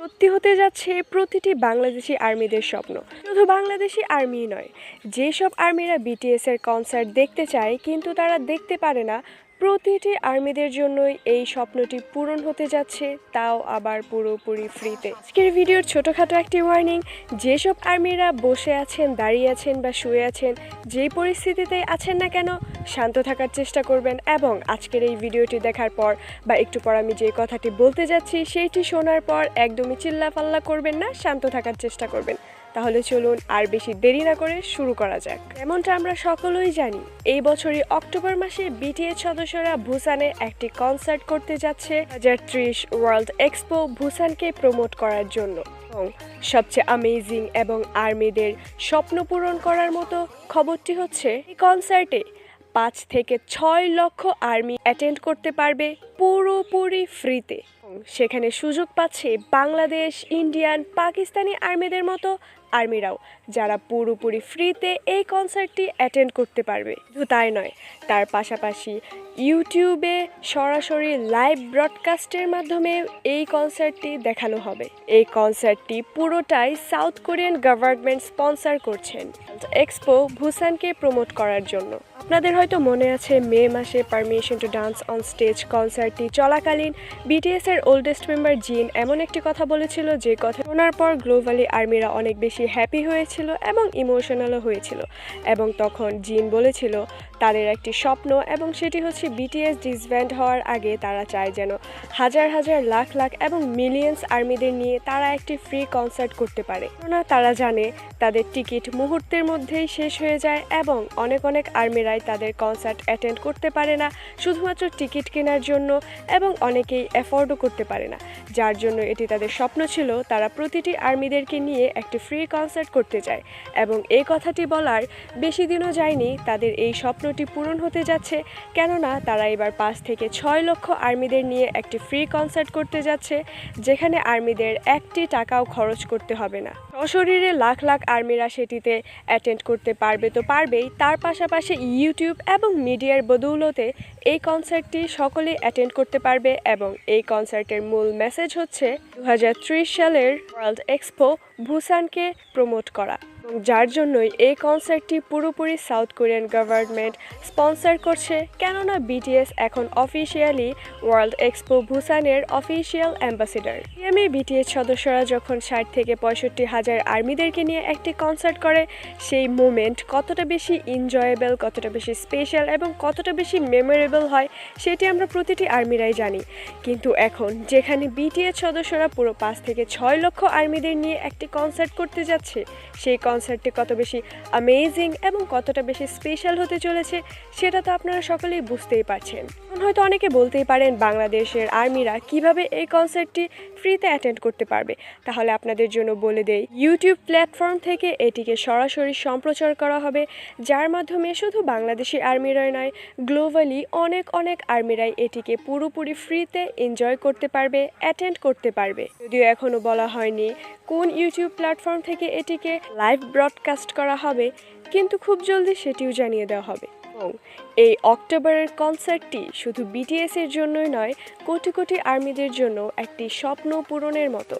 সত্যি হতে যাচ্ছে প্রতিটি বাংলাদেশি আর্মিদের স্বপ্ন। শুধু বাংলাদেশি আর্মি নয়, যেসব আর্মিরা বিটিএস এর কনসার্ট দেখতে চায় কিন্তু তারা দেখতে পারে না, প্রতিটি আর্মিদের জন্যই এই স্বপ্নটি পূরণ হতে যাচ্ছে, তাও আবার পুরোপুরি ফ্রিতে। আজকের ভিডিওর ছোটোখাটো একটি ওয়ার্নিং: যেসব আর্মিরা বসে আছেন, দাঁড়িয়ে আছেন বা শুয়ে আছেন, যেই পরিস্থিতিতেই আছেন না কেন, শান্ত থাকার চেষ্টা করবেন এবং আজকের এই ভিডিওটি দেখার পর বা একটু পর আমি যে কথাটি বলতে যাচ্ছি সেইটি শোনার পর একদমই চিল্লাফাল্লা করবেন না, শান্ত থাকার চেষ্টা করবেন। তাহলে চলুন আর বেশি দেরি না করে শুরু করা যাক। এমনটা আমরা সকলেই জানি, এই বছরই অক্টোবর মাসে বিটিএস সদস্যরা বুসানে একটি কনসার্ট করতে যাচ্ছে 2030 ওয়ার্ল্ড এক্সপো বুসানকে প্রমোট করার জন্য। এবং সবচেয়ে অ্যামেজিং এবং আর্মিদের স্বপ্ন পূরণ করার মতো খবরটি হচ্ছে, এই কনসার্টে 5 থেকে 6 লক্ষ আর্মি অ্যাটেন্ড করতে পারবে পুরোপুরি ফ্রিতে। সেখানে সুযোগ পাচ্ছে বাংলাদেশ, ইন্ডিয়ান, পাকিস্তানি আর্মিদের মতো আর্মিরাও, যারা পুরোপুরি ফ্রিতে এই কনসার্টটি অ্যাটেন্ড করতে পারবে। শুধু তাই নয়, তার পাশাপাশি ইউটিউবে সরাসরি লাইভ ব্রডকাস্টের মাধ্যমে এই কনসার্টটি দেখানো হবে। এই কনসার্টটি পুরোটাই সাউথ কোরিয়ান গভর্নমেন্ট স্পন্সর করছেন এক্সপো বুসানকে প্রমোট করার জন্য। আপনাদের হয়তো মনে আছে, মে মাসে permission to dance on stage কনসার্টটি চলাকালীন বিটিএস এর ওল্ডেস্ট মেম্বার জিন এমন একটি কথা বলেছিল, যে কথা শোনার পর গ্লোবালি আর্মিরা অনেক বেশি হ্যাপি হয়েছিল এবং ইমোশনালও হয়েছিল। এবং তখন জিন বলেছিল তাদের একটি স্বপ্ন, এবং সেটি হচ্ছে বিটিএস ডিসব্যান্ড হওয়ার আগে তারা চায় যেন হাজার হাজার, লাখ লাখ এবং মিলিয়ন্স আর্মিদের নিয়ে তারা একটি ফ্রি কনসার্ট করতে পারে। কেননা তারা জানে তাদের টিকিট মুহূর্তের মধ্যেই শেষ হয়ে যায় এবং অনেক অনেক আর্মিরাই তাদের কনসার্ট অ্যাটেন্ড করতে পারে না শুধুমাত্র টিকিট কেনার জন্য, এবং অনেকেই অ্যাফোর্ডও করতে পারে না। যার জন্য এটি তাদের স্বপ্ন ছিল, তারা প্রতিটি আর্মিদেরকে নিয়ে একটি ফ্রি কনসার্ট করতে চায়। এবং এই কথাটি বলার বেশি দিনও যায়নি, তাদের এই স্বপ্নটি পূরণ হতে যাচ্ছে। কেননা তারা এবার 5 থেকে 6 লক্ষ আর্মিদের নিয়ে একটি ফ্রি কনসার্ট করতে যাচ্ছে, যেখানে আর্মিদের একটি টাকাও খরচ করতে হবে না। সশরীরে লাখ লাখ আর্মিরা সেটিতে অ্যাটেন্ড করতে পারবে তো পারবেই, তার পাশাপাশি ইউটিউব এবং মিডিয়ার বদৌলতে এই কনসার্টটি সকলেই অ্যাটেন্ড করতে পারবে। এবং এই কনসার্টের মূল মেসেজ হচ্ছে 2030 সালের ওয়ার্ল্ড এক্সপো বুসানকে প্রমোট করা, যার জন্যই এই কনসার্টটি পুরোপুরি সাউথ কোরিয়ান গভর্নমেন্ট স্পন্সর করছে। কেননা বিটিএস এখন অফিসিয়ালি ওয়ার্ল্ড এক্সপো বুসানের অফিসিয়াল অ্যাম্বাসেডর। আমি বিটিএস সদস্যরা যখন 60 থেকে 65 হাজার আর্মিদেরকে নিয়ে একটি কনসার্ট করে, সেই মোমেন্ট কতটা বেশি এনজয়েবল, কতটা বেশি স্পেশাল এবং কতটা বেশি মেমোরেবল হয়, সেটি আমরা প্রতিটি আর্মিরাই জানি। কিন্তু এখন যেখানে বিটিএস সদস্যরা পুরো 5 থেকে 6 লক্ষ আর্মিদের নিয়ে একটি কনসার্ট করতে যাচ্ছে, সেই কনসার্টটি কত বেশি অ্যামেজিং এবং কতটা বেশি স্পেশাল হতে চলেছে, সেটা তো আপনারা সকলেই বুঝতেই পারছেন। হয়তো অনেকে বলতেই পারেন, বাংলাদেশের আর্মিরা কিভাবে এই কনসার্টটি ফ্রিতে অ্যাটেন্ড করতে পারবে। তাহলে আপনাদের জন্য বলে দেই, ইউটিউব প্ল্যাটফর্ম থেকে এটিকে সরাসরি সম্প্রচার করা হবে, যার মাধ্যমে শুধু বাংলাদেশি আর্মিরাই নয়, গ্লোবালি অনেক অনেক আর্মিরাই এটিকে পুরোপুরি ফ্রিতে এনজয় করতে পারবে, অ্যাটেন্ড করতে পারবে। যদিও এখনও বলা হয়নি কোন ইউটিউব প্ল্যাটফর্ম থেকে এটিকে লাইভ ব্রডকাস্ট করা হবে, কিন্তু খুব জলদি সেটিও জানিয়ে দেওয়া হবে। এবং এই অক্টোবরের কনসার্টটি শুধু বিটিএস এর জন্যই নয়, কোটি কোটি আর্মিদের জন্য একটি স্বপ্ন পূরণের মতো।